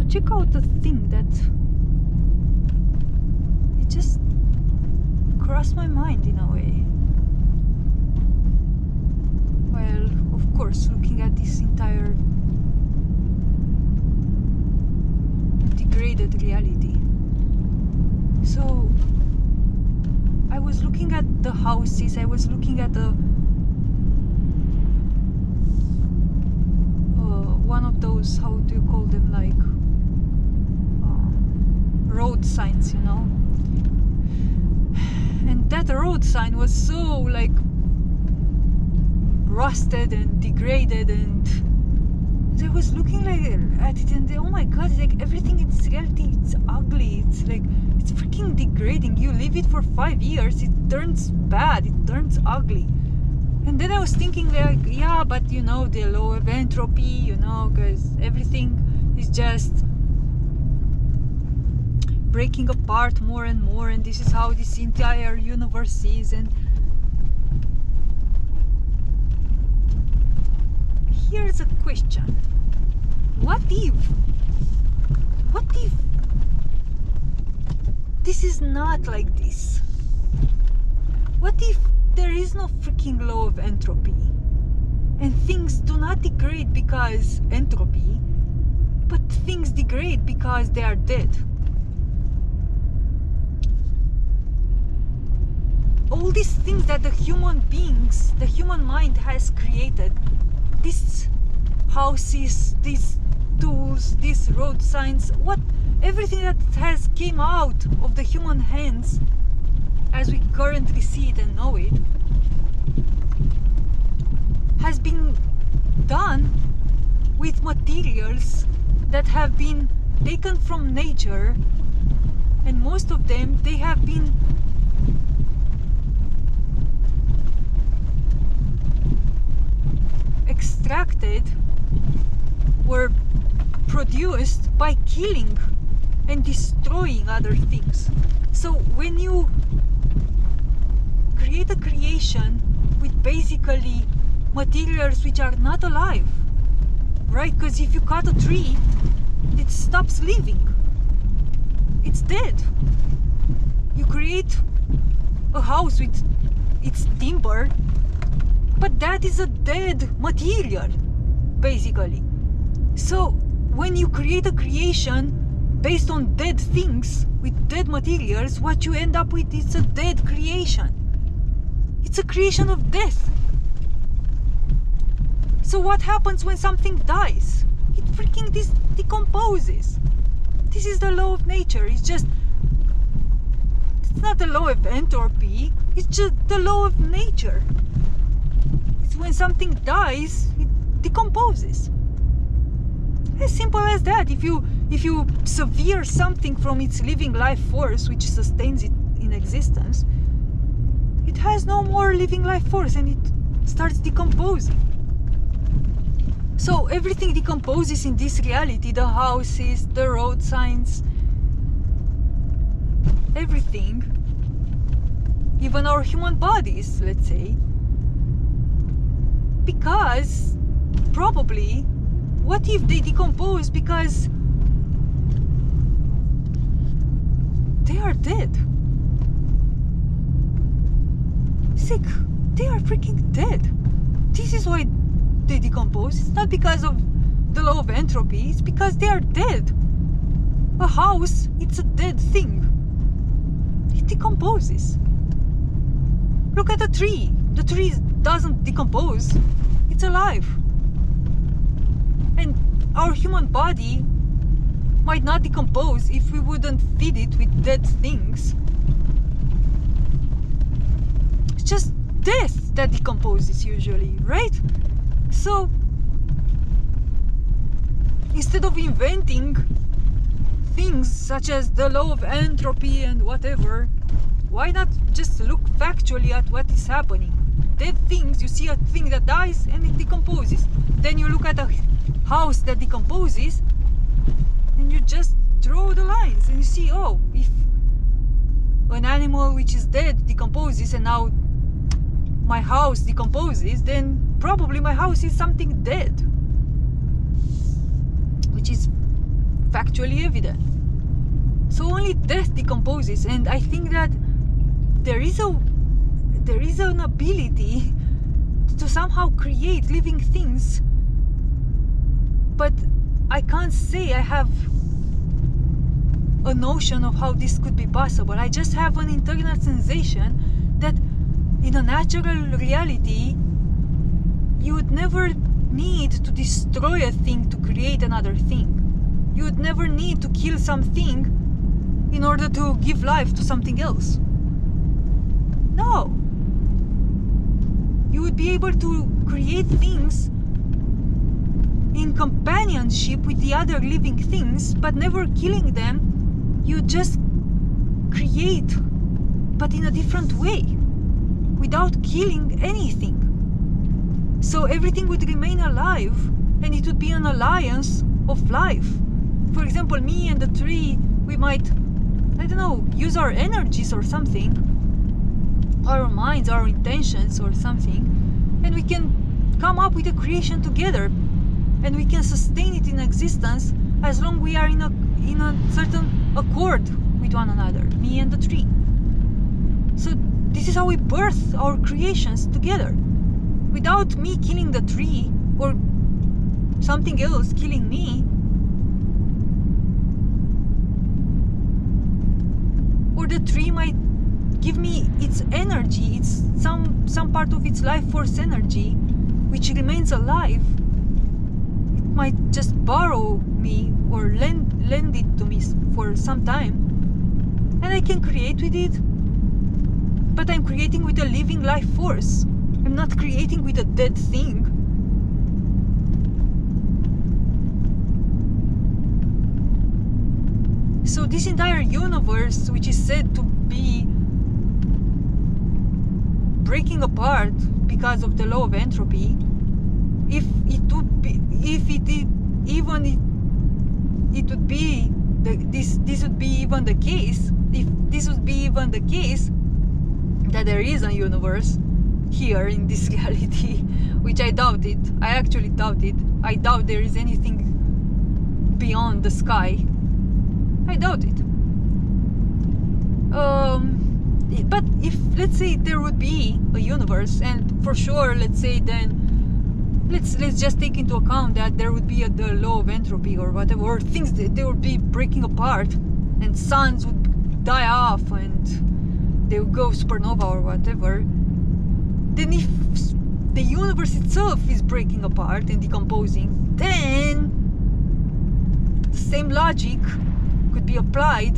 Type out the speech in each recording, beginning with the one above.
So check out the thing that it just crossed my mind in a way. Well, of course, looking at this entire degraded reality. So I was looking at the houses, I was looking at the one of those, how do you call them, like road signs, you know. And that road sign was so like rusted and degraded, and I was looking like at it, and oh my god, it's like everything in this reality, it's ugly, it's like it's freaking degrading. You leave it for 5 years, it turns bad, it turns ugly. And then I was thinking like, yeah, but you know, the law of entropy, you know, because everything is just breaking apart more and more, and this is how this entire universe is. And here's a question. What if this is not like this? What if there is no freaking law of entropy and things do not degrade because entropy, but things degrade because they are dead? All these things that the human mind has created, these houses, these tools, these road signs, everything that has came out of the human hands as we currently see it and know it, has been done with materials that have been taken from nature, and most of them, they have been extracted or produced by killing and destroying other things. So when you create a creation with basically materials which are not alive, right? Because if you cut a tree, it stops living, it's dead. You create a house with its timber, but that is a dead material, basically. So when you create a creation based on dead things with dead materials, what you end up with is a dead creation. It's a creation of death. So what happens when something dies? It freaking decomposes. This is the law of nature. It's not the law of entropy, it's just the law of nature. It's when something dies, it decomposes. As simple as that. If you sever something from its living life force, which sustains it in existence, it has no more living life force and it starts decomposing. So everything decomposes in this reality, the houses, the road signs, everything, even our human bodies, let's say, because probably, what if they decompose because they are dead? Sick, they are freaking dead. This is why they decompose. It's not because of the law of entropy, it's because they are dead. A house, it's a dead thing. It decomposes. Look at a tree. The tree doesn't decompose, it's alive. And our human body might not decompose if we wouldn't feed it with dead things. It's just death that decomposes usually, right? So instead of inventing things such as the law of entropy and whatever, why not just look factually at what is happening? Dead things, you see a thing that dies and it decomposes. Then you look at a house that decomposes and you just draw the lines and you see, oh, if an animal which is dead decomposes and now my house decomposes, then probably my house is something dead, which is factually evident. So only death decomposes, and I think that there is an ability to somehow create living things, but I can't say I have a notion of how this could be possible. I just have an internal sensation that in a natural reality you would never need to destroy a thing to create another thing. You would never need to kill something in order to give life to something else. No. You would be able to create things in companionship with the other living things, but never killing them. You just create, but in a different way, without killing anything. So everything would remain alive, and it would be an alliance of life. For example, me and the tree, we might, I don't know, use our energies or something, our minds, our intentions or something, and we can come up with a creation together, and we can sustain it in existence as long we are in a certain accord with one another, me and the tree. So this is how we birth our creations together, without me killing the tree or something else killing me, or the tree might give me its energy, its some part of its life force energy, which remains alive. It might just borrow me or lend it to me for some time, and I can create with it, but I'm creating with a living life force. I'm not creating with a dead thing. So this entire universe, which is said to be breaking apart because of the law of entropy, if it would be, this would be even the case, if this would be even the case, that there is a universe here in this reality, which I doubt it. I actually doubt it. I doubt there is anything beyond the sky. I doubt it. But if, let's say, there would be a universe, and for sure, let's say, then let's just take into account that there would be the law of entropy or whatever, or things that they would be breaking apart, and suns would die off, and they would go supernova or whatever. Then if the universe itself is breaking apart and decomposing, then the same logic could be applied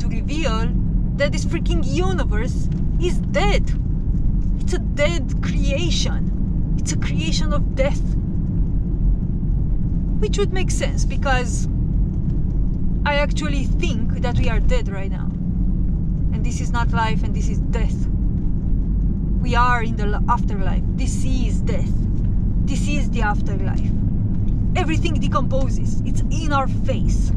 to reveal that this freaking universe is dead. It's a dead creation. It's a creation of death. Which would make sense, because I actually think that we are dead right now. And this is not life, and this is death. We are in the afterlife. This is death. This is the afterlife. Everything decomposes. It's in our face.